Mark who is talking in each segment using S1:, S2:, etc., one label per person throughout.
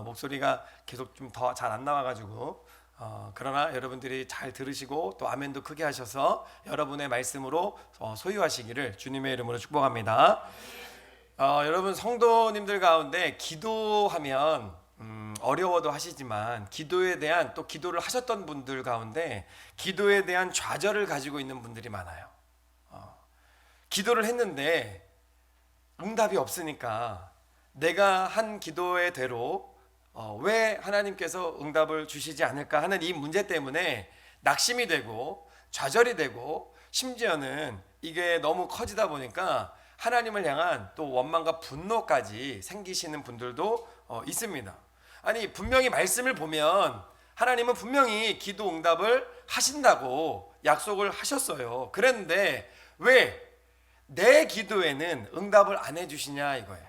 S1: 목소리가 계속 좀 더 잘 안 나와가지고 그러나 여러분들이 잘 들으시고 또 아멘도 크게 하셔서 여러분의 말씀으로 소유하시기를 주님의 이름으로 축복합니다. 여러분 성도님들 가운데 기도하면 어려워도 하시지만 기도에 대한 또 기도를 하셨던 분들 가운데 기도에 대한 좌절을 가지고 있는 분들이 많아요. 기도를 했는데 응답이 없으니까 내가 한 기도의 대로 왜 하나님께서 응답을 주시지 않을까 하는 이 문제 때문에 낙심이 되고 좌절이 되고 심지어는 이게 너무 커지다 보니까 하나님을 향한 또 원망과 분노까지 생기시는 분들도 있습니다. 아니 분명히 말씀을 보면 하나님은 분명히 기도 응답을 하신다고 약속을 하셨어요. 그런데 왜 내 기도에는 응답을 안 해주시냐 이거예요.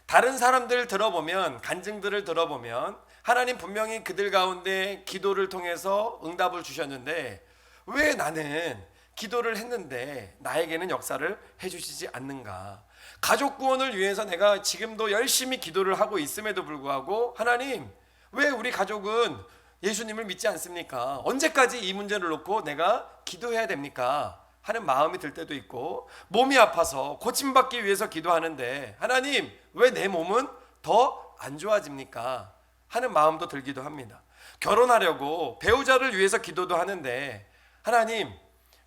S1: 다른 사람들 들어보면 간증들을 들어보면 하나님 분명히 그들 가운데 기도를 통해서 응답을 주셨는데 왜 나는 기도를 했는데 나에게는 역사를 해주시지 않는가. 가족 구원을 위해서 내가 지금도 열심히 기도를 하고 있음에도 불구하고 하나님 왜 우리 가족은 예수님을 믿지 않습니까? 언제까지 이 문제를 놓고 내가 기도해야 됩니까? 하는 마음이 들 때도 있고 몸이 아파서 고침받기 위해서 기도하는데 하나님 왜 내 몸은 더 안 좋아집니까? 하는 마음도 들기도 합니다. 결혼하려고 배우자를 위해서 기도도 하는데 하나님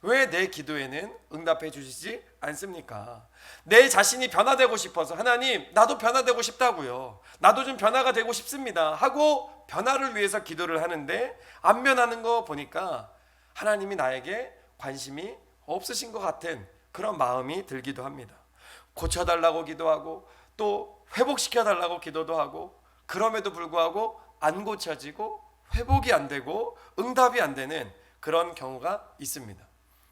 S1: 왜 내 기도에는 응답해 주시지 않습니까? 내 자신이 변화되고 싶어서 하나님 나도 변화되고 싶다고요. 나도 좀 변화가 되고 싶습니다 하고 변화를 위해서 기도를 하는데 안 변하는 거 보니까 하나님이 나에게 관심이 없으신 것 같은 그런 마음이 들기도 합니다. 고쳐달라고 기도하고 또 회복시켜달라고 기도도 하고 그럼에도 불구하고 안 고쳐지고 회복이 안 되고 응답이 안 되는 그런 경우가 있습니다.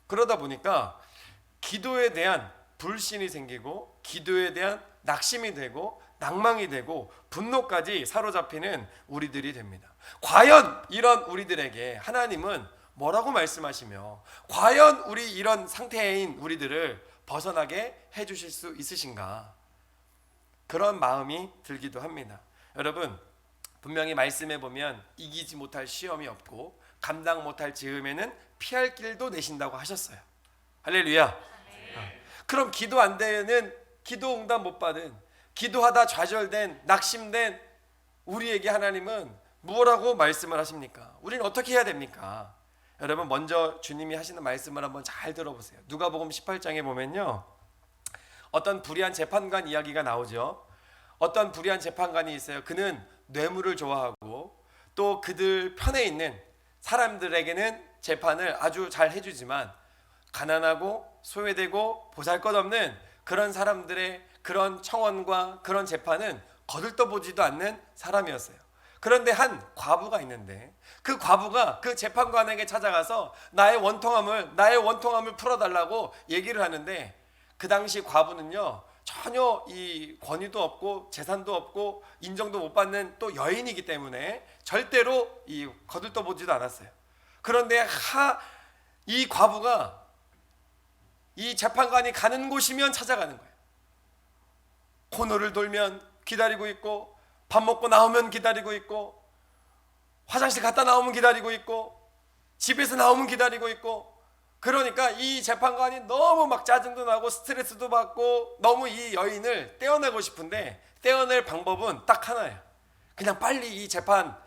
S1: 그러다 보니까 기도에 대한 불신이 생기고 기도에 대한 낙심이 되고 낭망이 되고 분노까지 사로잡히는 우리들이 됩니다. 과연 이런 우리들에게 하나님은 뭐라고 말씀하시며 과연 우리 이런 상태인 우리들을 벗어나게 해주실 수 있으신가? 그런 마음이 들기도 합니다. 여러분 분명히 말씀해 보면 이기지 못할 시험이 없고 감당 못할 지음에는 피할 길도 내신다고 하셨어요. 할렐루야. 그럼 기도 안 되는 기도 응답 못 받은 기도하다 좌절된 낙심된 우리에게 하나님은 뭐라고 말씀을 하십니까? 우리는 어떻게 해야 됩니까? 여러분 먼저 주님이 하시는 말씀을 한번 잘 들어보세요. 누가복음 18장에 보면요 어떤 불의한 재판관 이야기가 나오죠. 어떤 불의한 재판관이 있어요. 그는 뇌물을 좋아하고 또 그들 편에 있는 사람들에게는 재판을 아주 잘 해주지만 가난하고 소외되고 보잘것없는 그런 사람들의 그런 청원과 그런 재판은 거들떠보지도 않는 사람이었어요. 그런데 한 과부가 있는데 그 과부가 그 재판관에게 찾아가서 나의 원통함을 풀어달라고 얘기를 하는데 그 당시 과부는요 전혀 이 권위도 없고 재산도 없고 인정도 못 받는 또 여인이기 때문에 절대로 이 거들떠보지도 않았어요. 그런데 이 과부가 이 재판관이 가는 곳이면 찾아가는 거예요. 코너를 돌면 기다리고 있고 밥 먹고 나오면 기다리고 있고 화장실 갔다 나오면 기다리고 있고 집에서 나오면 기다리고 있고 그러니까 이 재판관이 너무 막 짜증도 나고 스트레스도 받고 너무 이 여인을 떼어내고 싶은데 떼어낼 방법은 딱 하나예요. 그냥 빨리 이 재판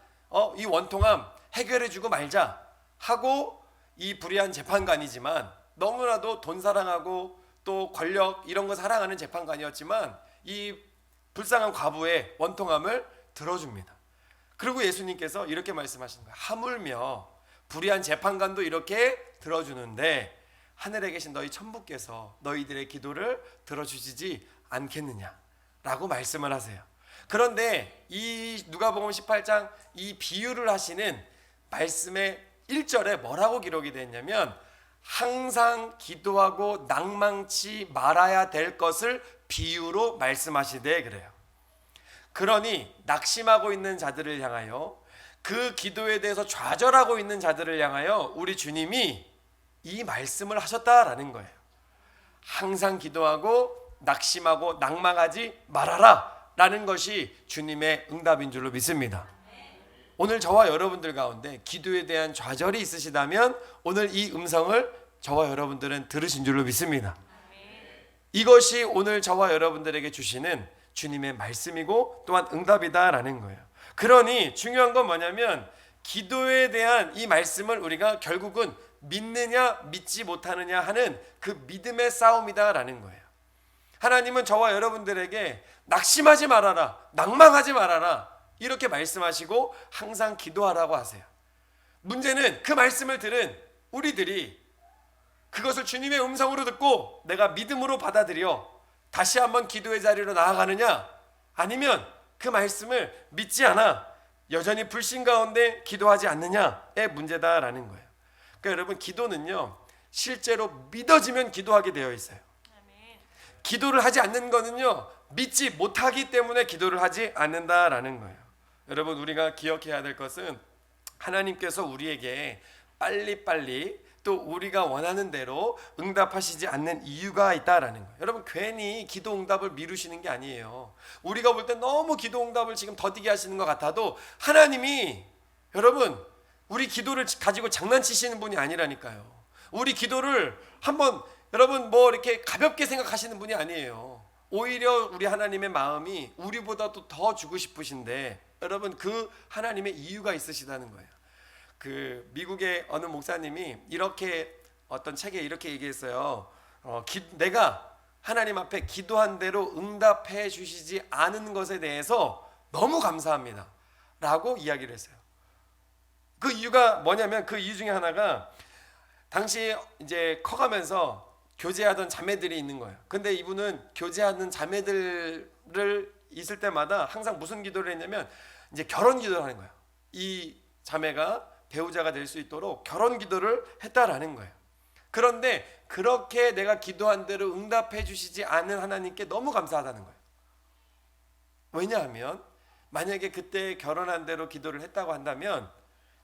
S1: 이 원통함 해결해주고 말자 하고 이 불의한 재판관이지만 너무나도 돈 사랑하고 또 권력 이런 거 사랑하는 재판관이었지만 이 불쌍한 과부의 원통함을 들어줍니다. 그리고 예수님께서 이렇게 말씀하시는 거예요. 하물며 불의한 재판관도 이렇게 들어주는데 하늘에 계신 너희 천부께서 너희들의 기도를 들어주시지 않겠느냐라고 말씀을 하세요. 그런데 이 누가복음 18장 이 비유를 하시는 말씀의 1절에 뭐라고 기록이 됐냐면 항상 기도하고 낭망치 말아야 될 것을 비유로 말씀하시되 그래요. 그러니 낙심하고 있는 자들을 향하여 그 기도에 대해서 좌절하고 있는 자들을 향하여 우리 주님이 이 말씀을 하셨다라는 거예요. 항상 기도하고 낙심하고 낭망하지 말아라. 라는 것이 주님의 응답인 줄로 믿습니다. 오늘 저와 여러분들 가운데 기도에 대한 좌절이 있으시다면 오늘 이 음성을 저와 여러분들은 들으신 줄로 믿습니다. 이것이 오늘 저와 여러분들에게 주시는 주님의 말씀이고 또한 응답이다라는 거예요. 그러니 중요한 건 뭐냐면 기도에 대한 이 말씀을 우리가 결국은 믿느냐 믿지 못하느냐 하는 그 믿음의 싸움이다라는 거예요. 하나님은 저와 여러분들에게 낙심하지 말아라, 낭망하지 말아라 이렇게 말씀하시고 항상 기도하라고 하세요. 문제는 그 말씀을 들은 우리들이 그것을 주님의 음성으로 듣고 내가 믿음으로 받아들여 다시 한번 기도의 자리로 나아가느냐, 아니면 그 말씀을 믿지 않아 여전히 불신 가운데 기도하지 않느냐의 문제다라는 거예요. 그러니까 여러분, 기도는요 실제로 믿어지면 기도하게 되어 있어요. 기도를 하지 않는 거는요 믿지 못하기 때문에 기도를 하지 않는다라는 거예요. 여러분, 우리가 기억해야 될 것은 하나님께서 우리에게 빨리빨리 또 우리가 원하는 대로 응답하시지 않는 이유가 있다라는 거예요. 여러분, 괜히 기도 응답을 미루시는 게 아니에요. 우리가 볼 때 너무 기도 응답을 지금 더디게 하시는 것 같아도 하나님이 여러분 우리 기도를 가지고 장난치시는 분이 아니라니까요. 우리 기도를 한번 여러분 뭐 이렇게 가볍게 생각하시는 분이 아니에요. 오히려 우리 하나님의 마음이 우리보다도 더 주고 싶으신데 여러분 그 하나님의 이유가 있으시다는 거예요. 그 미국의 어느 목사님이 이렇게 어떤 책에 이렇게 얘기했어요. 내가 하나님 앞에 기도한 대로 응답해 주시지 않은 것에 대해서 너무 감사합니다 라고 이야기를 했어요. 그 이유가 뭐냐면 그 이유 중에 하나가 당시 이제 커가면서 교제하던 자매들이 있는 거예요. 근데 이분은 교제하는 자매들을 있을 때마다 항상 무슨 기도를 했냐면 이제 결혼 기도를 하는 거예요. 이 자매가 배우자가 될 수 있도록 결혼 기도를 했다라는 거예요. 그런데 그렇게 내가 기도한 대로 응답해 주시지 않은 하나님께 너무 감사하다는 거예요. 왜냐하면 만약에 그때 결혼한 대로 기도를 했다고 한다면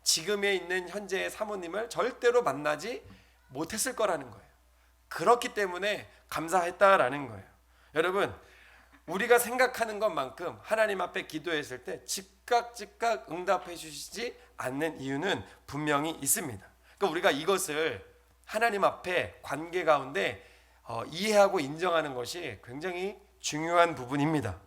S1: 지금에 있는 현재의 사모님을 절대로 만나지 못했을 거라는 거예요. 그렇기 때문에 감사했다라는 거예요. 여러분, 우리가 생각하는 것만큼 하나님 앞에 기도했을 때 즉각 응답해 주시지 않는 이유는 분명히 있습니다. 그러니까 우리가 이것을 하나님 앞에 관계 가운데 이해하고 인정하는 것이 굉장히 중요한 부분입니다.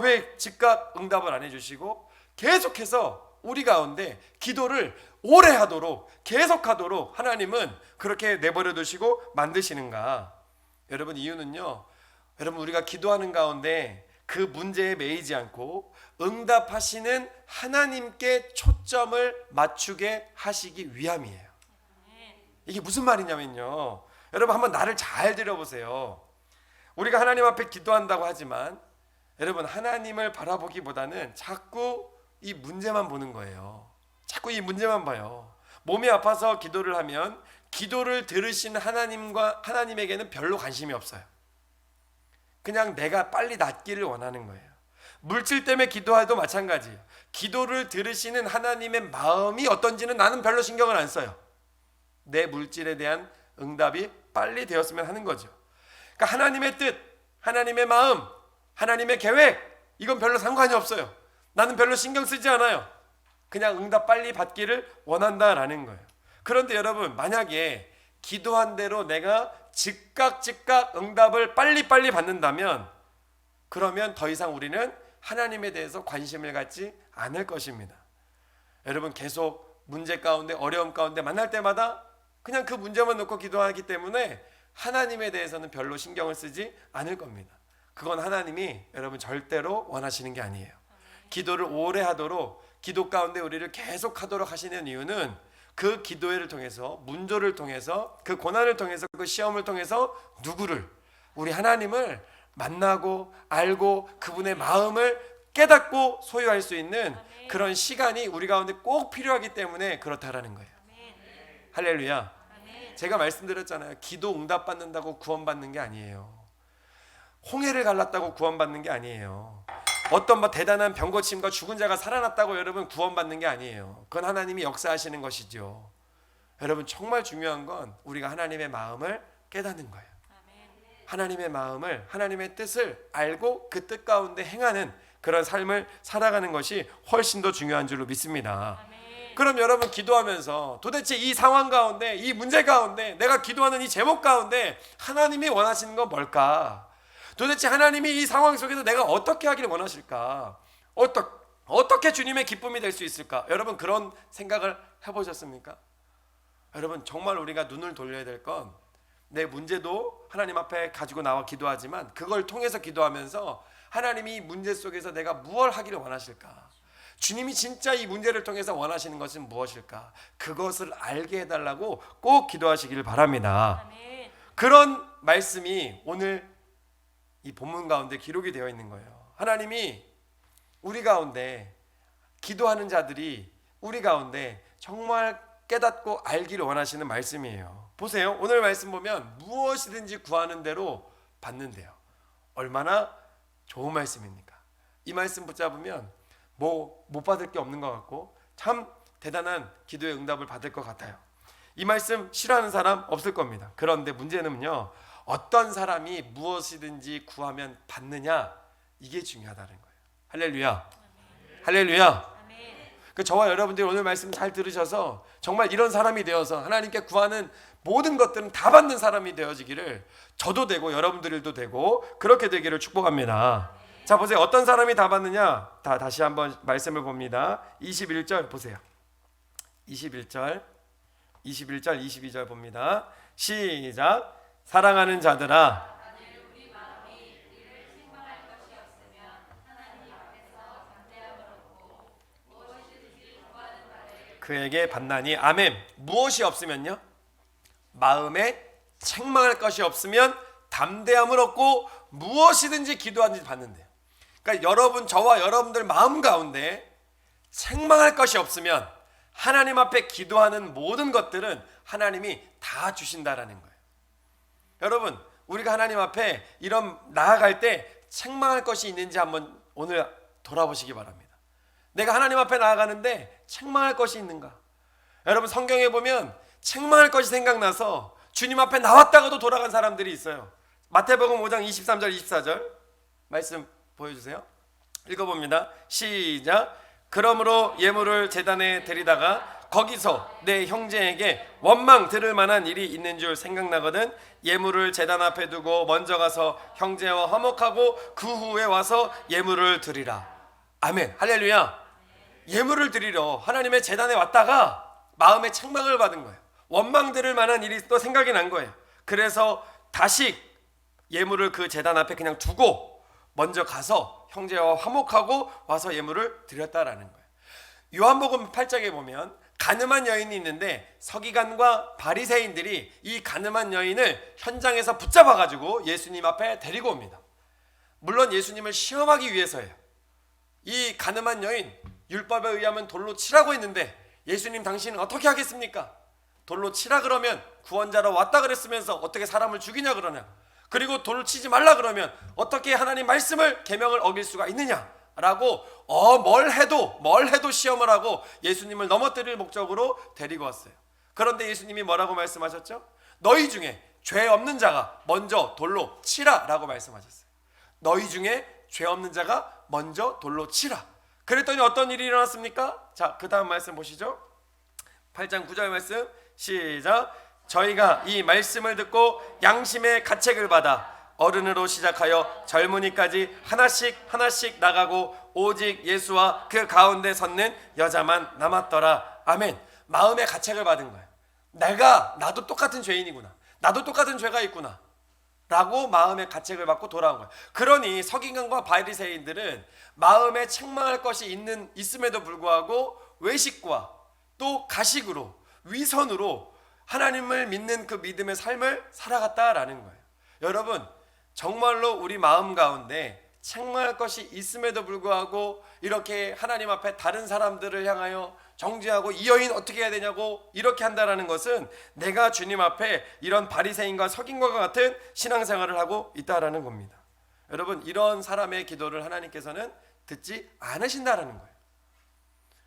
S1: 왜 즉각 응답을 안 해주시고 계속해서 우리 가운데 기도를 오래 하도록 계속하도록 하나님은 그렇게 내버려 두시고 만드시는가? 여러분, 이유는요, 여러분 우리가 기도하는 가운데 그 문제에 매이지 않고 응답하시는 하나님께 초점을 맞추게 하시기 위함이에요. 이게 무슨 말이냐면요, 여러분 한번 나를 잘 들여보세요. 우리가 하나님 앞에 기도한다고 하지만 여러분 하나님을 바라보기보다는 자꾸 이 문제만 보는 거예요. 자꾸 이 문제만 봐요. 몸이 아파서 기도를 하면 기도를 들으신 하나님에게는 별로 관심이 없어요. 그냥 내가 빨리 낫기를 원하는 거예요. 물질 때문에 기도해도 마찬가지예요. 기도를 들으시는 하나님의 마음이 어떤지는 나는 별로 신경을 안 써요. 내 물질에 대한 응답이 빨리 되었으면 하는 거죠. 그러니까 하나님의 뜻, 하나님의 마음, 하나님의 계획, 이건 별로 상관이 없어요. 나는 별로 신경 쓰지 않아요. 그냥 응답 빨리 받기를 원한다라는 거예요. 그런데 여러분, 만약에 기도한 대로 내가 즉각 응답을 빨리 받는다면 그러면 더 이상 우리는 하나님에 대해서 관심을 갖지 않을 것입니다. 여러분, 계속 문제 가운데 어려움 가운데 만날 때마다 그냥 그 문제만 놓고 기도하기 때문에 하나님에 대해서는 별로 신경을 쓰지 않을 겁니다. 그건 하나님이 여러분 절대로 원하시는 게 아니에요. 기도를 오래 하도록 기도 가운데 우리를 계속 하도록 하시는 이유는 그 기도회를 통해서, 문조를 통해서, 그 고난을 통해서, 그 시험을 통해서 누구를? 우리 하나님을 만나고 알고 그분의 마음을 깨닫고 소유할 수 있는 그런 시간이 우리 가운데 꼭 필요하기 때문에 그렇다라는 거예요. 할렐루야. 제가 말씀드렸잖아요. 기도 응답 받는다고 구원받는 게 아니에요. 홍해를 갈랐다고 구원받는 게 아니에요. 어떤 대단한 병 고침과 죽은 자가 살아났다고 여러분 구원받는 게 아니에요. 그건 하나님이 역사하시는 것이죠. 여러분, 정말 중요한 건 우리가 하나님의 마음을 깨닫는 거예요. 하나님의 마음을, 하나님의 뜻을 알고 그 뜻 가운데 행하는 그런 삶을 살아가는 것이 훨씬 더 중요한 줄로 믿습니다. 그럼 여러분 기도하면서 도대체 이 상황 가운데, 이 문제 가운데, 내가 기도하는 이 제목 가운데 하나님이 원하시는 건 뭘까? 도대체 하나님이 이 상황 속에서 내가 어떻게 하기를 원하실까? 어떻게 주님의 기쁨이 될 수 있을까? 여러분 그런 생각을 해보셨습니까? 여러분 정말 우리가 눈을 돌려야 될 건 내 문제도 하나님 앞에 가지고 나와 기도하지만 그걸 통해서 기도하면서 하나님이 이 문제 속에서 내가 무엇을 하기를 원하실까? 주님이 진짜 이 문제를 통해서 원하시는 것은 무엇일까? 그것을 알게 해달라고 꼭 기도하시기를 바랍니다. 아멘. 그런 말씀이 오늘 이 본문 가운데 기록이 되어 있는 거예요. 하나님이 우리 가운데 기도하는 자들이 우리 가운데 정말 깨닫고 알기를 원하시는 말씀이에요. 보세요. 오늘 말씀 보면 무엇이든지 구하는 대로 받는데요. 얼마나 좋은 말씀입니까? 이 말씀 붙잡으면 못 받을 게 없는 것 같고 참 대단한 기도의 응답을 받을 것 같아요. 이 말씀 싫어하는 사람 없을 겁니다. 그런데 문제는요, 어떤 사람이 무엇이든지 구하면 받느냐, 이게 중요하다는 거예요. 할렐루야. 할렐루야. 그 저와 여러분들이 오늘 말씀 잘 들으셔서 정말 이런 사람이 되어서 하나님께 구하는 모든 것들은 다 받는 사람이 되어지기를 저도 되고 여러분들도 되고 그렇게 되기를 축복합니다. 자 보세요. 어떤 사람이 다 받느냐? 다시 한번 말씀을 봅니다. 21절 보세요. 21절 22절 봅니다. 시작. 사랑하는 자들아 그에게 받나니. 아멘. 무엇이 없으면요? 마음에 책망할 것이 없으면 담대함을 얻고 무엇이든지 기도하든지 받는데요. 그러니까 저와 여러분들 마음 가운데 책망할 것이 없으면 하나님 앞에 기도하는 모든 것들은 하나님이 다 주신다라는 거예요. 여러분 우리가 하나님 앞에 이런 나아갈 때 책망할 것이 있는지 한번 오늘 돌아보시기 바랍니다. 내가 하나님 앞에 나아가는데 책망할 것이 있는가? 여러분 성경에 보면 책망할 것이 생각나서 주님 앞에 나왔다가도 돌아간 사람들이 있어요. 마태복음 5장 23절 24절 말씀 보여주세요. 읽어봅니다. 시작. 그러므로 예물을 제단에 드리다가 거기서 내 형제에게 원망 들을 만한 일이 있는 줄 생각나거든 예물을 제단 앞에 두고 먼저 가서 형제와 화목하고 그 후에 와서 예물을 드리라. 아멘. 할렐루야. 예물을 드리러 하나님의 제단에 왔다가 마음의 책망을 받은 거예요. 원망 들을 만한 일이 또 생각이 난 거예요. 그래서 다시 예물을 그 제단 앞에 그냥 두고 먼저 가서 형제와 화목하고 와서 예물을 드렸다라는 거예요. 요한복음 8장에 보면 가늠한 여인이 있는데 서기관과 바리새인들이 이 가늠한 여인을 현장에서 붙잡아가지고 예수님 앞에 데리고 옵니다. 물론 예수님을 시험하기 위해서예요. 이 가늠한 여인 율법에 의하면 돌로 치라고 했는데 예수님 당신은 어떻게 하겠습니까? 돌로 치라 그러면 구원자로 왔다 그랬으면서 어떻게 사람을 죽이냐 그러냐. 그리고 돌을 치지 말라 그러면 어떻게 하나님 말씀을 계명을 어길 수가 있느냐라고 뭘 해도 시험을 하고 예수님을 넘어뜨릴 목적으로 데리고 왔어요. 그런데 예수님이 뭐라고 말씀하셨죠? 너희 중에 죄 없는 자가 먼저 돌로 치라라고 말씀하셨어요. 너희 중에 죄 없는 자가 먼저 돌로 치라. 그랬더니 어떤 일이 일어났습니까? 자, 그 다음 말씀 보시죠. 8장 9절 말씀 시작. 저희가 이 말씀을 듣고 양심의 가책을 받아 어른으로 시작하여 젊은이까지 하나씩 나가고 오직 예수와 그 가운데 섰는 여자만 남았더라. 아멘. 마음의 가책을 받은 거예요. 나도 똑같은 죄인이구나. 나도 똑같은 죄가 있구나. 라고 마음의 가책을 받고 돌아온 거예요. 그러니 서기관과 바리새인들은 마음에 책망할 것이 있음에도 불구하고 외식과 또 가식으로 위선으로 하나님을 믿는 그 믿음의 삶을 살아갔다라는 거예요. 여러분 정말로 우리 마음 가운데 책망할 것이 있음에도 불구하고 이렇게 하나님 앞에 다른 사람들을 향하여 정죄하고 이 여인 어떻게 해야 되냐고 이렇게 한다라는 것은 내가 주님 앞에 이런 바리새인과 서기관과 같은 신앙생활을 하고 있다라는 겁니다. 여러분 이런 사람의 기도를 하나님께서는 듣지 않으신다라는 거예요.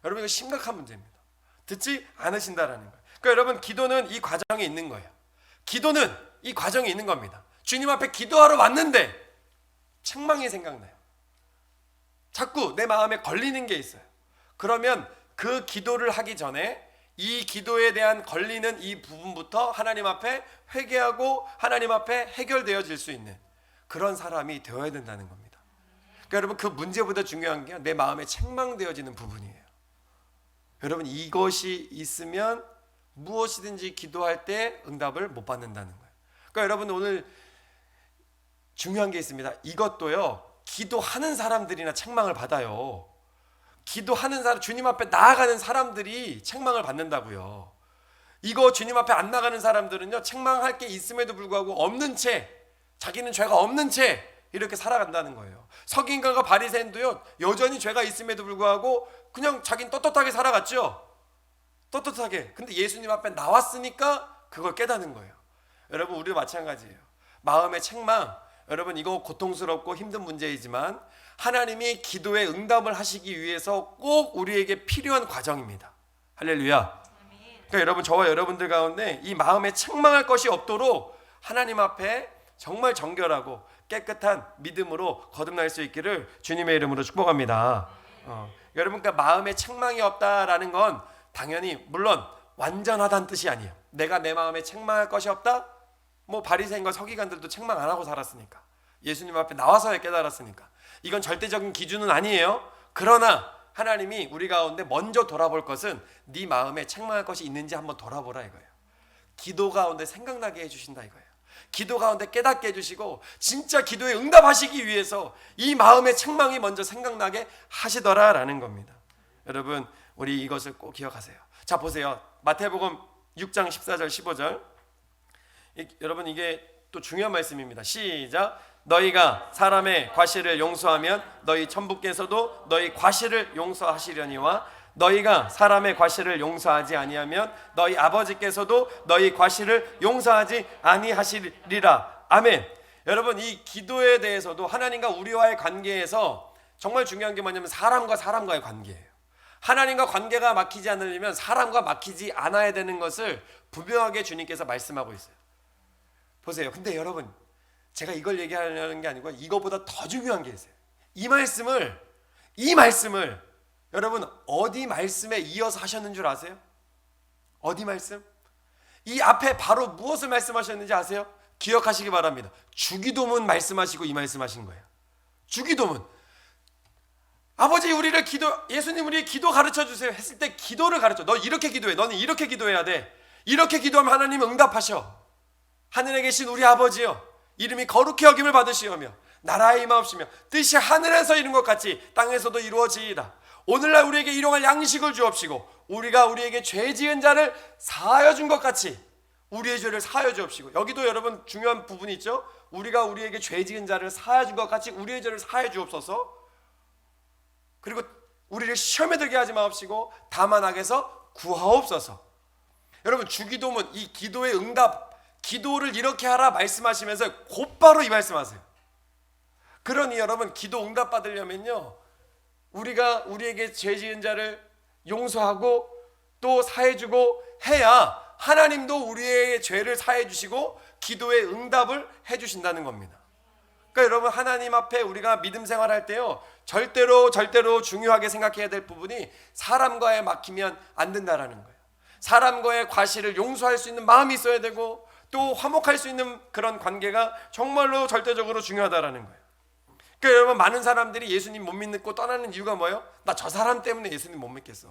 S1: 여러분 이거 심각한 문제입니다. 듣지 않으신다라는 거예요. 그러니까 여러분 기도는 이 과정에 있는 거예요. 기도는 이 과정에 있는 겁니다. 주님 앞에 기도하러 왔는데 책망이 생각나요. 자꾸 내 마음에 걸리는 게 있어요. 그러면 그 기도를 하기 전에 이 기도에 대한 걸리는 이 부분부터 하나님 앞에 회개하고 하나님 앞에 해결되어질 수 있는 그런 사람이 되어야 된다는 겁니다. 그러니까 여러분, 그 문제보다 중요한 게 내 마음에 책망되어지는 부분이에요. 여러분, 이것이 있으면 무엇이든지 기도할 때 응답을 못 받는다는 거예요. 그러니까 여러분, 오늘 중요한 게 있습니다. 이것도요, 기도하는 사람들이나 책망을 받아요. 기도하는 사람, 주님 앞에 나아가는 사람들이 책망을 받는다고요. 이거 주님 앞에 안 나가는 사람들은요, 책망할 게 있음에도 불구하고 없는 채, 자기는 죄가 없는 채 이렇게 살아간다는 거예요. 서기관과 바리새인도요, 여전히 죄가 있음에도 불구하고 그냥 자기는 떳떳하게 살아갔죠. 떳떳하게. 근데 예수님 앞에 나왔으니까 그걸 깨닫는 거예요. 여러분, 우리도 마찬가지예요. 마음의 책망, 여러분, 이거 고통스럽고 힘든 문제이지만 하나님이 기도에 응답을 하시기 위해서 꼭 우리에게 필요한 과정입니다. 할렐루야. 그러니까 여러분, 저와 여러분들 가운데 이 마음에 책망할 것이 없도록 하나님 앞에 정말 정결하고 깨끗한 믿음으로 거듭날 수 있기를 주님의 이름으로 축복합니다. 여러분, 그러니까 마음에 책망이 없다라는 건 당연히 물론 완전하다는 뜻이 아니에요. 내가 내 마음에 책망할 것이 없다? 뭐 바리새인과 서기관들도 책망 안 하고 살았으니까, 예수님 앞에 나와서야 깨달았으니까 이건 절대적인 기준은 아니에요. 그러나 하나님이 우리 가운데 먼저 돌아볼 것은 네 마음에 책망할 것이 있는지 한번 돌아보라 이거예요. 기도 가운데 생각나게 해주신다 이거예요. 기도 가운데 깨닫게 해주시고 진짜 기도에 응답하시기 위해서 이 마음의 책망이 먼저 생각나게 하시더라라는 겁니다. 여러분, 우리 이것을 꼭 기억하세요. 자, 보세요. 마태복음 6장 14절 15절. 여러분, 이게 또 중요한 말씀입니다. 시작. 너희가 사람의 과실을 용서하면 너희 천부께서도 너희 과실을 용서하시려니와 너희가 사람의 과실을 용서하지 아니하면 너희 아버지께서도 너희 과실을 용서하지 아니하시리라. 아멘. 여러분, 이 기도에 대해서도 하나님과 우리와의 관계에서 정말 중요한 게 뭐냐면 사람과 사람과의 관계예요. 하나님과 관계가 막히지 않으려면 사람과 막히지 않아야 되는 것을 분명하게 주님께서 말씀하고 있어요. 보세요. 근데 여러분, 제가 이걸 얘기하려는 게 아니고 이거보다 더 중요한 게 있어요. 이 말씀을 여러분 어디 말씀에 이어서 하셨는 줄 아세요? 어디 말씀? 이 앞에 바로 무엇을 말씀하셨는지 아세요? 기억하시기 바랍니다. 주기도문 말씀하시고 이 말씀하신 거예요. 주기도문. 아버지, 우리를 예수님 우리 기도 가르쳐 주세요 했을 때 기도를 가르쳐. 너 이렇게 기도해. 너는 이렇게 기도해야 돼. 이렇게 기도하면 하나님은 응답하셔. 하늘에 계신 우리 아버지여, 이름이 거룩히 여김을 받으시오며 나라의 임하옵시며 뜻이 하늘에서 이룬 것 같이 땅에서도 이루어지이다. 오늘날 우리에게 일용할 양식을 주옵시고 우리가 우리에게 죄 지은 자를 사하여 준 것 같이 우리의 죄를 사하여 주옵시고. 여기도 여러분 중요한 부분이 있죠. 우리가 우리에게 죄 지은 자를 사하여 준 것 같이 우리의 죄를 사하여 주옵소서. 그리고 우리를 시험에 들게 하지 마옵시고 다만 악에서 구하옵소서. 여러분, 주기도문, 이 기도의 응답, 기도를 이렇게 하라 말씀하시면서 곧바로 이 말씀하세요. 그러니 여러분, 기도 응답 받으려면요, 우리가 우리에게 죄 지은 자를 용서하고 또 사해주고 해야 하나님도 우리의 죄를 사해주시고 기도의 응답을 해주신다는 겁니다. 그러니까 여러분, 하나님 앞에 우리가 믿음 생활할 때요, 절대로 중요하게 생각해야 될 부분이 사람과의 막히면 안 된다라는 거예요. 사람과의 과실을 용서할 수 있는 마음이 있어야 되고 또 화목할 수 있는 그런 관계가 정말로 절대적으로 중요하다라는 거예요. 그러니까 여러분, 많은 사람들이 예수님 못 믿고 떠나는 이유가 뭐예요? 나 저 사람 때문에 예수님 못 믿겠어.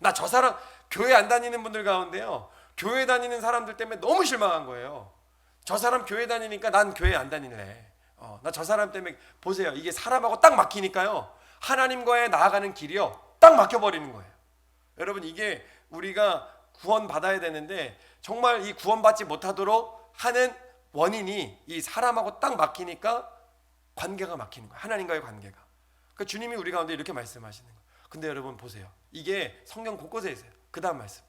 S1: 나 저 사람, 교회 안 다니는 분들 가운데요, 교회 다니는 사람들 때문에 너무 실망한 거예요. 저 사람 교회 다니니까 난 교회 안 다닐래. 나 저 사람 때문에. 보세요, 이게 사람하고 딱 막히니까요, 하나님과의 나아가는 길이요 딱 막혀버리는 거예요. 여러분, 이게 우리가 구원 받아야 되는데 정말 이 구원받지 못하도록 하는 원인이 이 사람하고 딱 막히니까 관계가 막히는 거예요. 하나님과의 관계가. 그러니까 주님이 우리 가운데 이렇게 말씀하시는 거예요. 근데 여러분 보세요, 이게 성경 곳곳에 있어요. 그 다음 말씀,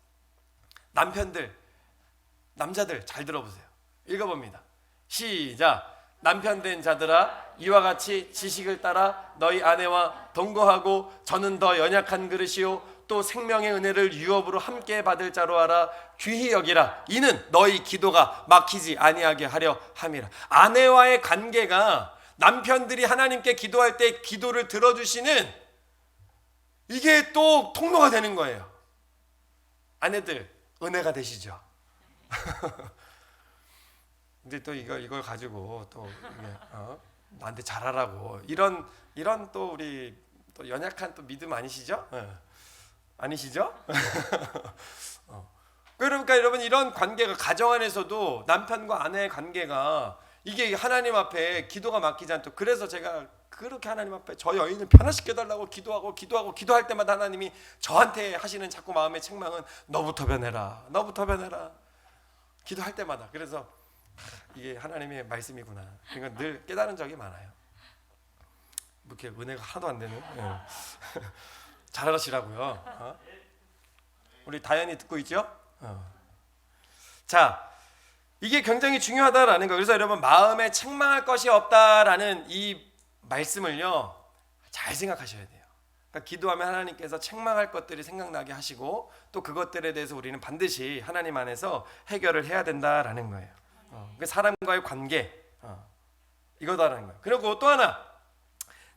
S1: 남편들, 남자들 잘 들어보세요. 읽어봅니다. 시작. 남편 된 자들아, 이와 같이 지식을 따라 너희 아내와 동거하고 저는 더 연약한 그릇이요 또 생명의 은혜를 유업으로 함께 받을 자로 알아 귀히 여기라. 이는 너희 기도가 막히지 아니하게 하려 함이라. 아내와의 관계가 남편들이 하나님께 기도할 때 기도를 들어주시는 이게 또 통로가 되는 거예요. 아내들 은혜가 되시죠. 근데 또 이걸 가지고 또 이게, 나한테 잘하라고 이런 또 우리 또 연약한 또 믿음 아니시죠? 아니시죠? 그러니까 여러분 이런 관계가 가정 안에서도 남편과 아내의 관계가 이게 하나님 앞에 기도가 막히지 않도록 그래서 제가 그렇게 하나님 앞에 저 여인을 변화시켜 달라고 기도할 때마다 하나님이 저한테 하시는 자꾸 마음의 책망은 너부터 변해라. 기도할 때마다. 그래서 이게 하나님의 말씀이구나. 그러니까 늘 깨달은 적이 많아요. 이렇게 은혜가 하나도 안 되는. 잘하시라고요. 우리 다현이 듣고 있죠? 자, 이게 굉장히 중요하다라는 거. 그래서 여러분 마음에 책망할 것이 없다라는 이 말씀을요 잘 생각하셔야 돼요. 그러니까 기도하면 하나님께서 책망할 것들이 생각나게 하시고 또 그것들에 대해서 우리는 반드시 하나님 안에서 해결을 해야 된다라는 거예요. 그 사람과의 관계 이거다라는 거예요. 그리고 또 하나,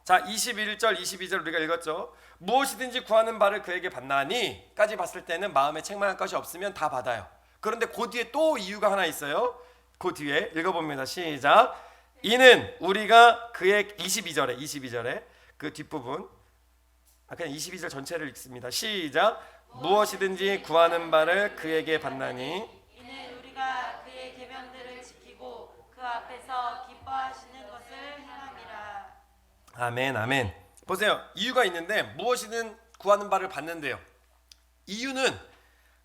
S1: 자 21절 22절 우리가 읽었죠. 무엇이든지 구하는 바를 그에게 받나니까지 봤을 때는 마음에 책망할 것이 없으면 다 받아요. 그런데 그 뒤에 또 이유가 하나 있어요. 그 뒤에 읽어봅니다. 시작. 이는 우리가 그의 22절에 그 뒷부분 그냥 22절 전체를 읽습니다. 시작. 무엇이든지 구하는 바를 그에게 받나니
S2: 이는 우리가 그의 계명들을 지키고 그 앞에서 기뻐하시는 것을 행함이라.
S1: 아멘 아멘. 보세요. 이유가 있는데 무엇이든 구하는 바를 받는데요. 이유는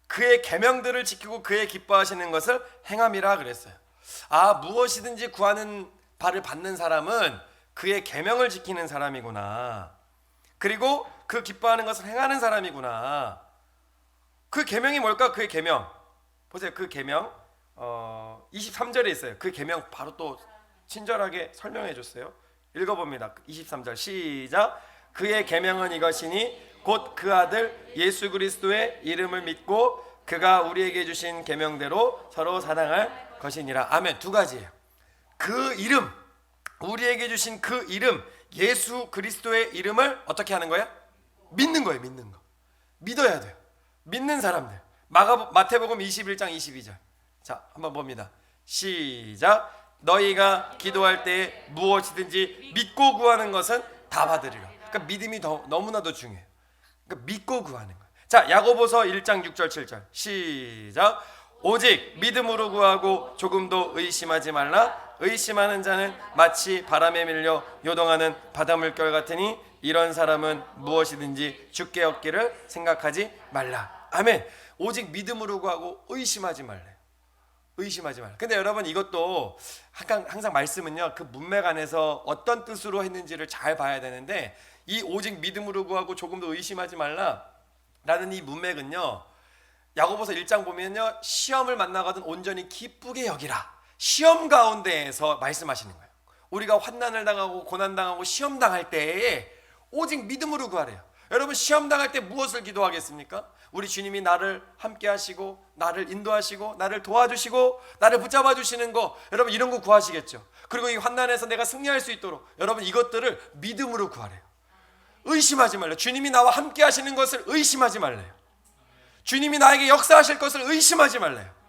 S1: 그의 계명들을 지키고 그의 기뻐하시는 것을 행함이라 그랬어요. 무엇이든지 구하는 바를 받는 사람은 그의 계명을 지키는 사람이구나. 그리고 그 기뻐하는 것을 행하는 사람이구나. 그 계명이 뭘까? 그의 계명. 보세요. 그 계명 23절에 있어요. 그 계명 바로 또 친절하게 설명해 줬어요. 읽어봅니다. 23절 시작. 그의 계명은 이것이니 곧 그 아들 예수 그리스도의 이름을 믿고 그가 우리에게 주신 계명대로 서로 사랑할 것이니라. 아멘. 두 가지예요. 그 이름, 우리에게 주신 그 이름, 예수 그리스도의 이름을 어떻게 하는 거야? 믿는 거예요. 믿는 거. 믿어야 돼요. 믿는 사람들. 마태복음 21장 22절. 자, 한번 봅니다. 시작. 너희가 기도할 때 무엇이든지 믿고 구하는 것은 다 받으리라. 그러니까 믿음이 너무나도 중요해요. 그러니까 믿고 구하는 거예요. 자, 야고보서 1장 6절 7절. 시작. 오직 믿음으로 구하고 조금도 의심하지 말라. 의심하는 자는 마치 바람에 밀려 요동하는 바닷물결 같으니 이런 사람은 무엇이든지 주께 얻기를 생각하지 말라. 아멘. 오직 믿음으로 구하고 의심하지 말래요. 의심하지 말라. 근데 여러분 이것도 항상 말씀은요 그 문맥 안에서 어떤 뜻으로 했는지를 잘 봐야 되는데 이 오직 믿음으로 구하고 조금도 의심하지 말라 라는 이 문맥은요 야고보서 1장 보면요 시험을 만나거든 온전히 기쁘게 여기라. 시험 가운데에서 말씀하시는 거예요. 우리가 환난을 당하고 고난당하고 시험 당할 때에 오직 믿음으로 구하래요. 여러분 시험 당할 때 무엇을 기도하겠습니까? 우리 주님이 나를 함께 하시고 나를 인도하시고 나를 도와주시고 나를 붙잡아 주시는 거, 여러분 이런 거 구하시겠죠. 그리고 이 환난에서 내가 승리할 수 있도록 여러분 이것들을 믿음으로 구하래요. 의심하지 말래요. 주님이 나와 함께 하시는 것을 의심하지 말래요. 주님이 나에게 역사하실 것을 의심하지 말래요.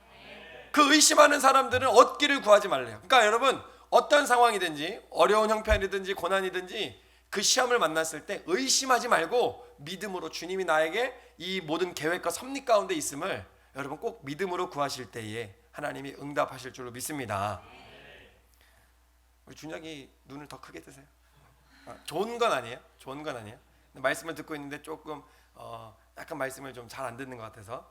S1: 그 의심하는 사람들은 얻기를 구하지 말래요. 그러니까 여러분 어떤 상황이든지 어려운 형편이든지 고난이든지 그 시험을 만났을 때 의심하지 말고 믿음으로 주님이 나에게 이 모든 계획과 섭리 가운데 있음을 여러분 꼭 믿음으로 구하실 때에 하나님이 응답하실 줄로 믿습니다. 우리 준혁이 눈을 더 크게 뜨세요. 좋은 건 아니에요. 좋은 건 아니에요. 말씀을 듣고 있는데 조금 약간 말씀을 좀 잘 안 듣는 것 같아서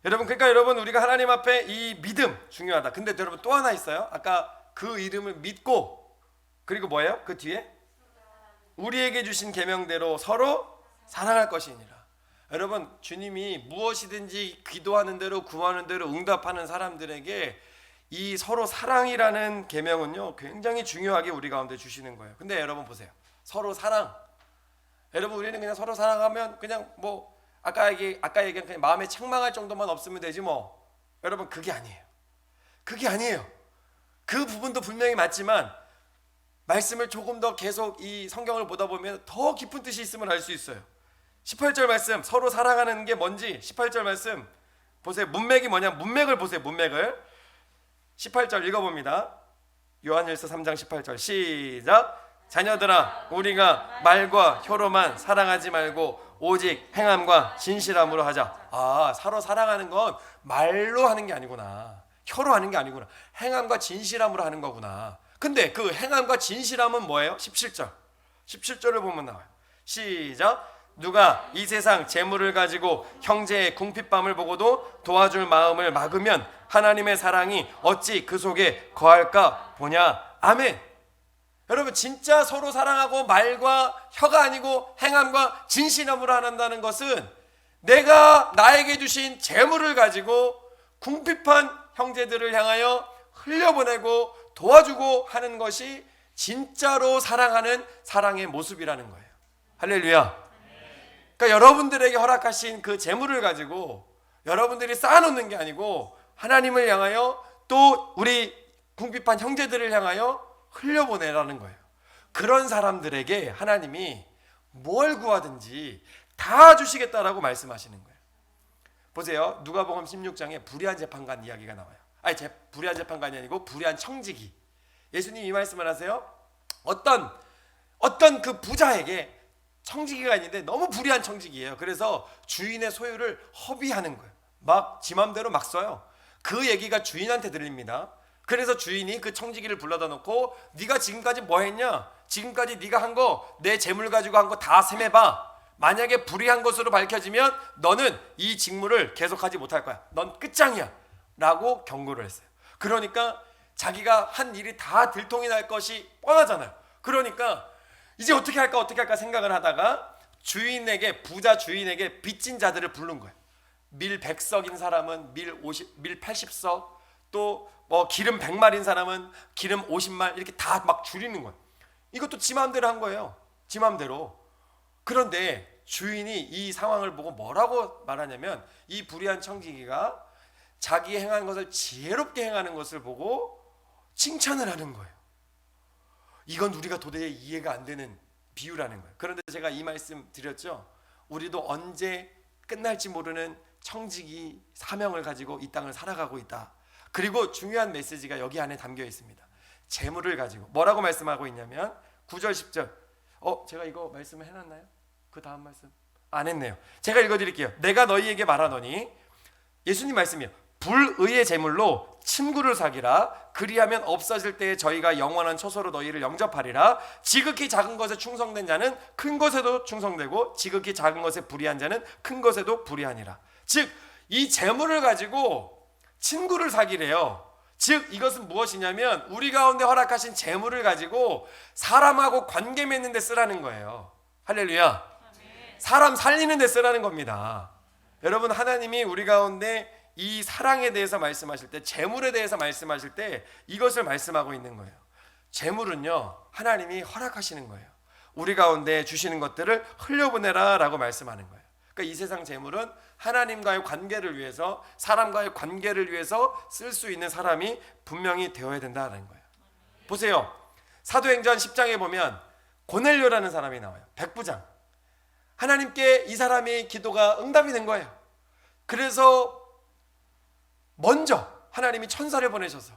S1: 여러분 그러니까 여러분 우리가 하나님 앞에 이 믿음 중요하다. 근데 여러분 또 하나 있어요. 아까 그 이름을 믿고 그리고 뭐예요? 그 뒤에 우리에게 주신 계명대로 서로 사랑할 것이니라. 여러분 주님이 무엇이든지 기도하는 대로 구하는 대로 응답하는 사람들에게 이 서로 사랑이라는 계명은요 굉장히 중요하게 우리 가운데 주시는 거예요. 근데 여러분 보세요. 서로 사랑. 여러분 우리는 그냥 서로 사랑하면 그냥 뭐 아까 얘기한 그냥 마음에 책망할 정도만 없으면 되지 뭐. 여러분 그게 아니에요. 그게 아니에요. 그 부분도 분명히 맞지만 말씀을 조금 더 계속 이 성경을 보다 보면 더 깊은 뜻이 있음을 알 수 있어요. 18절 말씀, 서로 사랑하는 게 뭔지 18절 말씀 보세요. 문맥이 뭐냐? 문맥을 보세요. 문맥을 18절 읽어봅니다. 요한일서 3장 18절 시작. 자녀들아, 우리가 말과 혀로만 사랑하지 말고 오직 행함과 진실함으로 하자. 서로 사랑하는 건 말로 하는 게 아니구나, 혀로 하는 게 아니구나, 행함과 진실함으로 하는 거구나. 근데 그 행함과 진실함은 뭐예요? 17절을 보면 나와요. 시작. 누가 이 세상 재물을 가지고 형제의 궁핍함을 보고도 도와줄 마음을 막으면 하나님의 사랑이 어찌 그 속에 거할까 보냐. 아멘. 여러분, 진짜 서로 사랑하고 말과 혀가 아니고 행함과 진실함으로 한다는 것은 내가 나에게 주신 재물을 가지고 궁핍한 형제들을 향하여 흘려보내고 도와주고 하는 것이 진짜로 사랑하는 사랑의 모습이라는 거예요. 할렐루야. 그러니까 여러분들에게 허락하신 그 재물을 가지고 여러분들이 쌓아놓는 게 아니고 하나님을 향하여 또 우리 궁핍한 형제들을 향하여 흘려보내라는 거예요. 그런 사람들에게 하나님이 뭘 구하든지 다 주시겠다라고 말씀하시는 거예요. 보세요. 누가복음 16장에 불의한 재판관 이야기가 나와요. 불의한 재판관이 아니고 불의한 청지기. 예수님이 이 말씀을 하세요. 어떤 그 부자에게 청지기가 있는데 너무 불의한 청지기예요. 그래서 주인의 소유를 허비하는 거예요. 막 지 맘대로 막 써요. 그 얘기가 주인한테 들립니다. 그래서 주인이 그 청지기를 불러다 놓고 네가 지금까지 뭐 했냐? 지금까지 네가 한 거, 내 재물 가지고 한 거 다 셈해봐. 만약에 불의한 것으로 밝혀지면 너는 이 직무를 계속하지 못할 거야. 넌 끝장이야 라고 경고를 했어요. 그러니까 자기가 한 일이 다 들통이 날 것이 뻔하잖아요. 그러니까 이제 어떻게 할까 생각을 하다가 부자 주인에게 빚진 자들을 부른 거예요. 밀 100석인 사람은 밀 80석, 또 뭐 기름 100말인 사람은 기름 50말, 이렇게 다 막 줄이는 거예요. 이것도 지 마음대로 한 거예요. 지 마음대로. 그런데 주인이 이 상황을 보고 뭐라고 말하냐면, 이 불의한 청지기가 자기 행한 것을 지혜롭게 행하는 것을 보고 칭찬을 하는 거예요. 이건 우리가 도저히 이해가 안 되는 비유라는 거예요. 그런데 제가 이 말씀 드렸죠. 우리도 언제 끝날지 모르는 청지기 사명을 가지고 이 땅을 살아가고 있다. 그리고 중요한 메시지가 여기 안에 담겨 있습니다. 재물을 가지고 뭐라고 말씀하고 있냐면 9절 10절. 제가 이거 말씀을 해놨나요? 그 다음 말씀 안 했네요. 제가 읽어드릴게요. 내가 너희에게 말하노니, 예수님 말씀이에요. 불의의 재물로 친구를 사귀라. 그리하면 없어질 때에 저희가 영원한 처소로 너희를 영접하리라. 지극히 작은 것에 충성된 자는 큰 것에도 충성되고 지극히 작은 것에 불의한 자는 큰 것에도 불의하니라. 즉, 이 재물을 가지고 친구를 사귀래요. 즉, 이것은 무엇이냐면 우리 가운데 허락하신 재물을 가지고 사람하고 관계 맺는 데 쓰라는 거예요. 할렐루야. 사람 살리는 데 쓰라는 겁니다. 여러분, 하나님이 우리 가운데 이 사랑에 대해서 말씀하실 때, 재물에 대해서 말씀하실 때 이것을 말씀하고 있는 거예요. 재물은요, 하나님이 허락하시는 거예요. 우리 가운데 주시는 것들을 흘려보내라 라고 말씀하는 거예요. 그러니까 이 세상 재물은 하나님과의 관계를 위해서, 사람과의 관계를 위해서 쓸 수 있는 사람이 분명히 되어야 된다는 거예요. 보세요. 사도행전 10장에 보면 고넬료라는 사람이 나와요. 백부장. 하나님께 이 사람의 기도가 응답이 된 거예요. 그래서 먼저 하나님이 천사를 보내셔서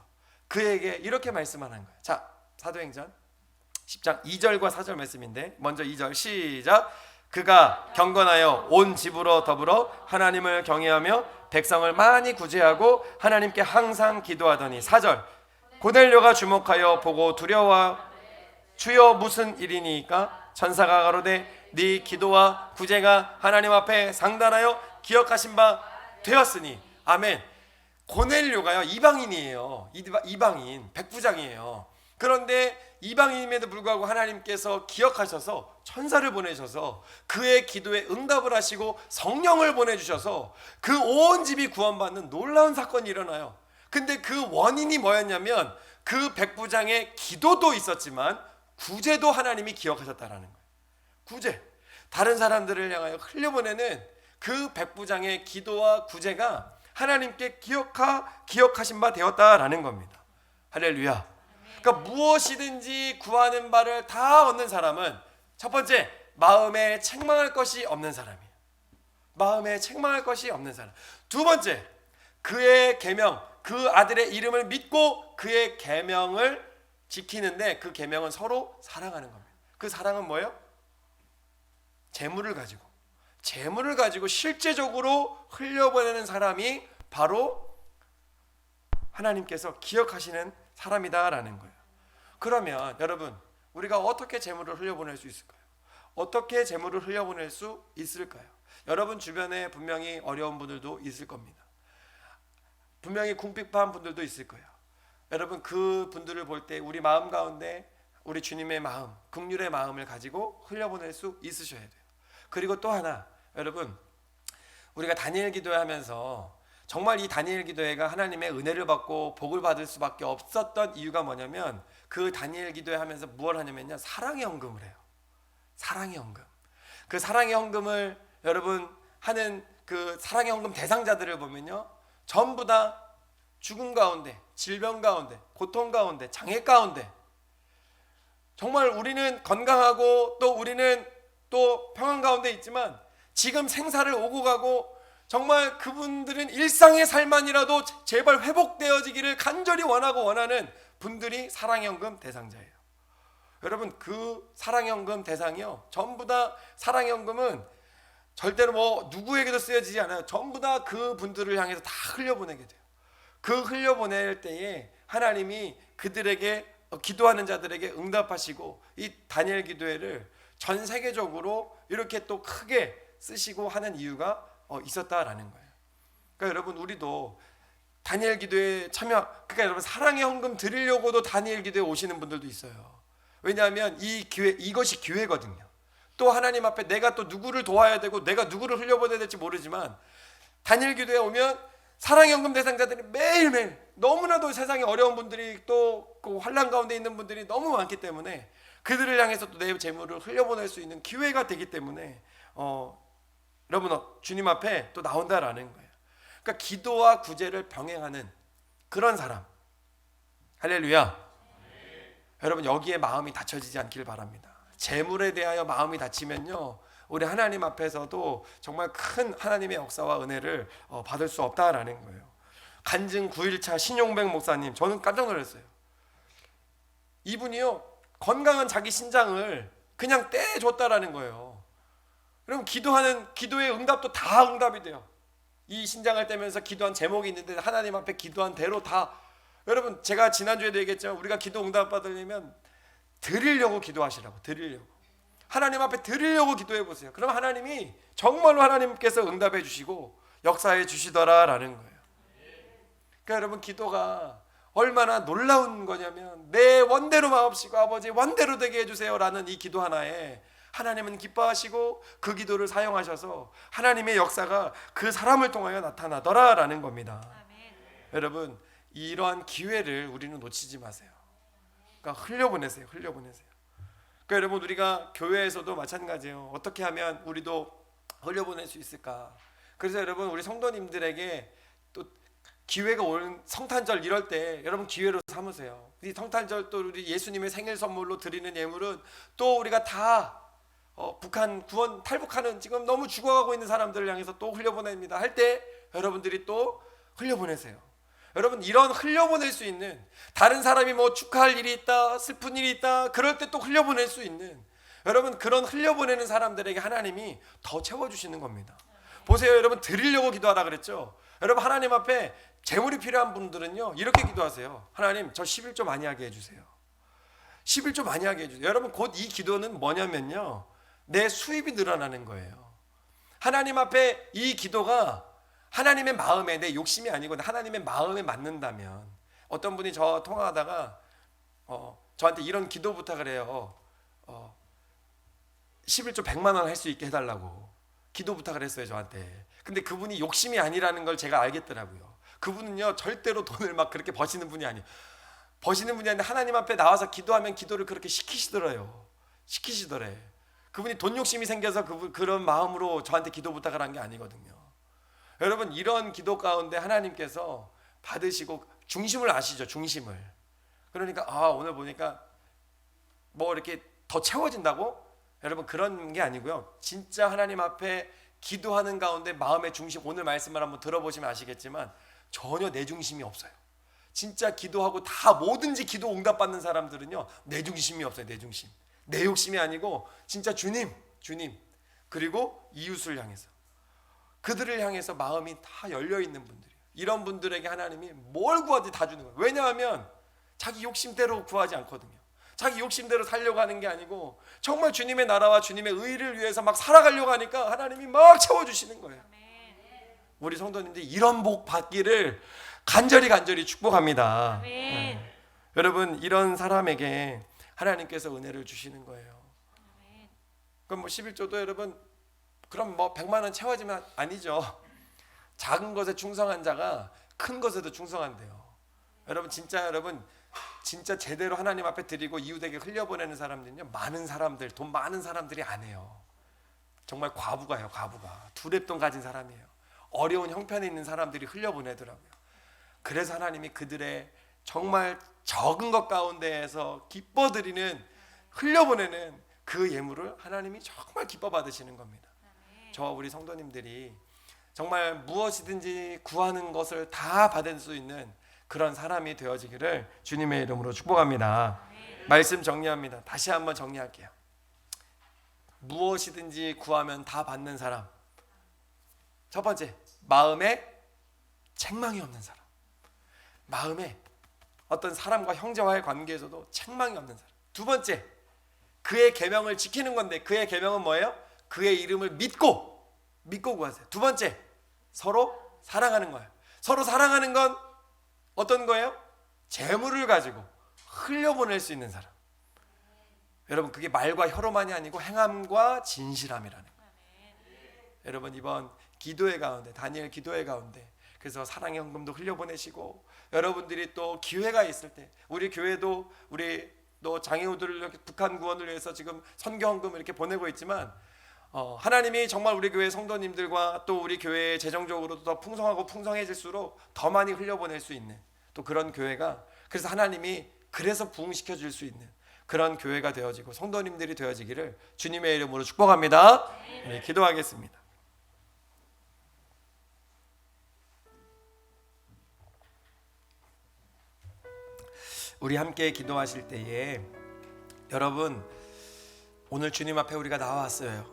S1: 그에게 이렇게 말씀하는 거예요. 자, 사도행전 10장 2절과 4절 말씀인데, 먼저 2절 시작. 그가 경건하여 온 집으로 더불어 하나님을 경외하며 백성을 많이 구제하고 하나님께 항상 기도하더니, 4절. 고넬료가 주목하여 보고 두려워 주여 무슨 일이니까? 천사가 가로되 네 기도와 구제가 하나님 앞에 상달하여 기억하신 바 되었으니. 아멘. 고넬료가요, 이방인이에요. 이방인, 백부장이에요. 그런데 이방인임에도 불구하고 하나님께서 기억하셔서 천사를 보내셔서 그의 기도에 응답을 하시고 성령을 보내주셔서 그 온 집이 구원받는 놀라운 사건이 일어나요. 근데 그 원인이 뭐였냐면, 그 백부장의 기도도 있었지만 구제도 하나님이 기억하셨다라는 거예요. 구제, 다른 사람들을 향하여 흘려보내는 그 백부장의 기도와 구제가 하나님께 기억하신 바 되었다라는 겁니다. 할렐루야. 그러니까 무엇이든지 구하는 바를 다 얻는 사람은 첫 번째, 마음에 책망할 것이 없는 사람이에요. 마음에 책망할 것이 없는 사람. 두 번째, 그의 계명, 그 아들의 이름을 믿고 그의 계명을 지키는데 그 계명은 서로 사랑하는 겁니다. 그 사랑은 뭐예요? 재물을 가지고 실제적으로 흘려보내는 사람이 바로 하나님께서 기억하시는 사람이다라는 거예요. 그러면 여러분, 우리가 어떻게 재물을 흘려보낼 수 있을까요? 어떻게 재물을 흘려보낼 수 있을까요? 여러분 주변에 분명히 어려운 분들도 있을 겁니다. 분명히 궁핍한 분들도 있을 거예요. 여러분 그 분들을 볼 때 우리 마음 가운데 우리 주님의 마음, 긍휼의 마음을 가지고 흘려보낼 수 있으셔야 돼요. 그리고 또 하나, 여러분 우리가 다니엘 기도회하면서 정말 이 다니엘 기도회가 하나님의 은혜를 받고 복을 받을 수밖에 없었던 이유가 뭐냐면, 그 다니엘 기도회 하면서 무엇을 하냐면요, 사랑의 헌금을 해요. 사랑의 헌금. 그 사랑의 헌금을 여러분 하는 그 사랑의 헌금 대상자들을 보면요, 전부 다 죽음 가운데, 질병 가운데, 고통 가운데, 장애 가운데, 정말 우리는 건강하고 또 우리는 또 평안 가운데 있지만 지금 생사를 오고 가고, 정말 그분들은 일상의 삶만이라도 제발 회복되어지기를 간절히 원하고 원하는 분들이 사랑연금 대상자예요. 여러분 그 사랑연금 대상이요, 전부 다 사랑연금은 절대로 뭐 누구에게도 쓰여지지 않아요. 전부 다 그 분들을 향해서 다 흘려보내게 돼요. 그 흘려보낼 때에 하나님이 그들에게 기도하는 자들에게 응답하시고 이 다니엘 기도회를 전 세계적으로 이렇게 또 크게 쓰시고 하는 이유가 있었다라는 거예요. 그러니까 여러분 우리도 다니엘 기도에 그러니까 여러분 사랑의 헌금 드리려고도 다니엘 기도에 오시는 분들도 있어요. 왜냐하면 이것이 기회거든요. 또 하나님 앞에 내가 또 누구를 도와야 되고 내가 누구를 흘려보내야 될지 모르지만 다니엘 기도에 오면 사랑의 헌금 대상자들이 매일매일 너무나도 세상에 어려운 분들이 또 그 환난 가운데 있는 분들이 너무 많기 때문에 그들을 향해서 또 내 재물을 흘려보낼 수 있는 기회가 되기 때문에 여러분 주님 앞에 또 나온다라는 거예요. 그러니까 기도와 구제를 병행하는 그런 사람. 할렐루야. 여러분 여기에 마음이 닫혀지지 않길 바랍니다. 재물에 대하여 마음이 닫히면요, 우리 하나님 앞에서도 정말 큰 하나님의 역사와 은혜를 받을 수 없다라는 거예요. 간증 9일차 신용백 목사님, 저는 깜짝 놀랐어요. 이분이요 건강한 자기 신장을 그냥 떼줬다라는 거예요. 그럼 기도의 응답도 다 응답이 돼요. 이 신장을 떼면서 기도한 제목이 있는데 하나님 앞에 기도한 대로 다, 여러분 제가 지난주에도 얘기했지만 우리가 기도 응답 받으려면 드리려고 기도하시라고, 드리려고 하나님 앞에 드리려고 기도해 보세요. 그럼 하나님이 정말로 하나님께서 응답해 주시고 역사해 주시더라라는 거예요. 그러니까 여러분 기도가 얼마나 놀라운 거냐면, 내 원대로 마옵시고 아버지 원대로 되게 해주세요라는 이 기도 하나에 하나님은 기뻐하시고 그 기도를 사용하셔서 하나님의 역사가 그 사람을 통하여 나타나더라라는 겁니다.
S2: 아멘.
S1: 여러분 이러한 기회를 우리는 놓치지 마세요. 그러니까 흘려보내세요. 그러니까 여러분 우리가 교회에서도 마찬가지예요. 어떻게 하면 우리도 흘려보낼 수 있을까? 그래서 여러분 우리 성도님들에게 또 기회가 오는 성탄절 이럴 때 여러분 기회로 삼으세요. 이 성탄절 또 우리 예수님의 생일 선물로 드리는 예물은 또 우리가 다 북한 구원 탈북하는 지금 너무 죽어가고 있는 사람들을 향해서 또 흘려보냅니다 할 때 여러분들이 또 흘려보내세요. 여러분 이런 흘려보낼 수 있는, 다른 사람이 뭐 축하할 일이 있다, 슬픈 일이 있다, 그럴 때 또 흘려보낼 수 있는, 여러분 그런 흘려보내는 사람들에게 하나님이 더 채워주시는 겁니다. 보세요, 여러분 드리려고 기도하라 그랬죠. 여러분 하나님 앞에 재물이 필요한 분들은요 이렇게 기도하세요. 하나님 저 11조 많이 하게 해주세요. 11조 많이 하게 해주세요. 여러분 곧 이 기도는 뭐냐면요, 내 수입이 늘어나는 거예요. 하나님 앞에 이 기도가 하나님의 마음에, 내 욕심이 아니고 하나님의 마음에 맞는다면, 어떤 분이 저 통화하다가 저한테 이런 기도 부탁을 해요. 11조 100만 원 할 수 있게 해달라고 기도 부탁을 했어요 저한테. 근데 그분이 욕심이 아니라는 걸 제가 알겠더라고요. 그분은요 절대로 돈을 막 그렇게 버시는 분이 아니에요. 하나님 앞에 나와서 기도하면 기도를 그렇게 시키시더래. 그분이 돈 욕심이 생겨서 그런 마음으로 저한테 기도 부탁을 한 게 아니거든요. 여러분 이런 기도 가운데 하나님께서 받으시고, 중심을 아시죠? 중심을. 그러니까 오늘 보니까 뭐 이렇게 더 채워진다고? 여러분 그런 게 아니고요. 진짜 하나님 앞에 기도하는 가운데 마음의 중심, 오늘 말씀을 한번 들어보시면 아시겠지만 전혀 내 중심이 없어요. 진짜 기도하고 다 뭐든지 기도 응답받는 사람들은요, 내 중심이 없어요. 내 중심, 내 욕심이 아니고 진짜 주님 그리고 이웃을 향해서, 그들을 향해서 마음이 다 열려있는 분들이에요. 이런 분들에게 하나님이 뭘 구하든지 다 주는 거예요. 왜냐하면 자기 욕심대로 구하지 않거든요. 자기 욕심대로 살려고 하는 게 아니고 정말 주님의 나라와 주님의 의를 위해서 막 살아가려고 하니까 하나님이 막 채워주시는 거예요. 우리 성도님들이 이런 복 받기를 간절히 축복합니다. 여러분 이런 사람에게 하나님께서 은혜를 주시는 거예요. 그럼 뭐 11조도 여러분 그럼 뭐 100만 원 채워지면 아니죠. 작은 것에 충성한 자가 큰 것에도 충성한대요. 여러분 진짜 제대로 하나님 앞에 드리고 이웃에게 흘려보내는 사람들은요, 많은 사람들, 돈 많은 사람들이 안 해요. 정말 과부가 해요. 과부가 두렙돈 가진 사람이에요. 어려운 형편에 있는 사람들이 흘려보내더라고요. 그래서 하나님이 그들의 정말 적은 것 가운데에서 기뻐 드리는, 흘려보내는 그 예물을 하나님이 정말 기뻐 받으시는 겁니다. 저와 우리 성도님들이 정말 무엇이든지 구하는 것을 다 받을 수 있는 그런 사람이 되어지기를 주님의 이름으로 축복합니다. 말씀 정리합니다. 다시 한번 정리할게요. 무엇이든지 구하면 다 받는 사람. 첫 번째, 마음에 책망이 없는 사람. 마음에 어떤 사람과 형제와의 관계에서도 책망이 없는 사람. 두 번째, 그의 계명을 지키는 건데, 그의 계명은 뭐예요? 그의 이름을 믿고 구하세요. 두 번째, 서로 사랑하는 거예요. 서로 사랑하는 건 어떤 거예요? 재물을 가지고 흘려보낼 수 있는 사람. 여러분 그게 말과 혀로만이 아니고 행함과 진실함이라는 거예요. 여러분 이번 기도회 가운데, 다니엘 기도회 가운데, 그래서 사랑의 헌금도 흘려보내시고, 여러분들이 또 기회가 있을 때 우리 교회도 우리 또 장애우들을 이렇게 북한 구원을 위해서 지금 선교 헌금을 이렇게 보내고 있지만, 하나님이 정말 우리 교회 성도님들과 또 우리 교회 재정적으로도 더 풍성하고 풍성해질수록 더 많이 흘려보낼 수 있는 또 그런 교회가, 그래서 하나님이 그래서 부흥시켜 줄 수 있는 그런 교회가 되어지고 성도님들이 되어지기를 주님의 이름으로 축복합니다. 네, 기도하겠습니다. 우리 함께 기도하실 때에 여러분 오늘 주님 앞에 우리가 나왔어요.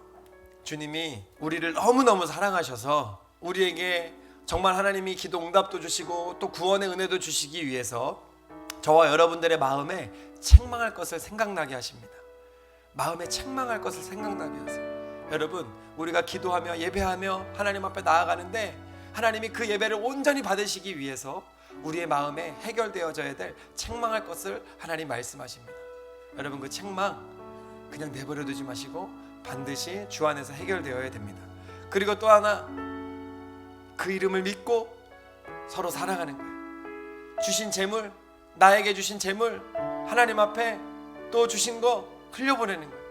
S1: 주님이 우리를 너무너무 사랑하셔서 우리에게 정말 하나님이 기도 응답도 주시고 또 구원의 은혜도 주시기 위해서 저와 여러분들의 마음에 책망할 것을 생각나게 하십니다. 마음에 책망할 것을 생각나게 하세요. 여러분 우리가 기도하며 예배하며 하나님 앞에 나아가는데 하나님이 그 예배를 온전히 받으시기 위해서 우리의 마음에 해결되어져야 될 책망할 것을 하나님 말씀하십니다. 여러분 그 책망 그냥 내버려 두지 마시고 반드시 주 안에서 해결되어야 됩니다. 그리고 또 하나, 그 이름을 믿고 서로 사랑하는 거예요. 주신 재물, 나에게 주신 재물 하나님 앞에 또 주신 거 흘려보내는 거예요.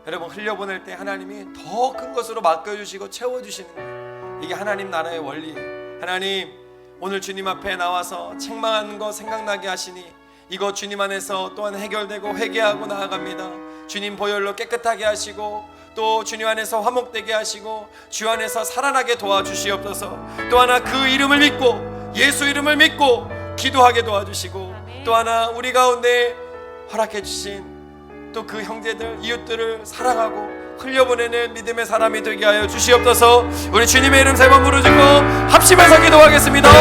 S1: 여러분 흘려보낼 때 하나님이 더 큰 것으로 맡겨주시고 채워주시는 거예요. 이게 하나님 나라의 원리예요. 하나님 오늘 주님 앞에 나와서 책망하는 거 생각나게 하시니 이거 주님 안에서 또한 해결되고 회개하고 나아갑니다. 주님 보혈로 깨끗하게 하시고 또 주님 안에서 화목되게 하시고 주 안에서 살아나게 도와주시옵소서. 또 하나 그 이름을 믿고 예수 이름을 믿고 기도하게 도와주시고 또 하나 우리 가운데 허락해 주신 또 그 형제들 이웃들을 사랑하고 흘려보내는 믿음의 사람이 되게 하여 주시옵소서. 우리 주님의 이름 세 번 부르짖고 합심해서 기도하겠습니다.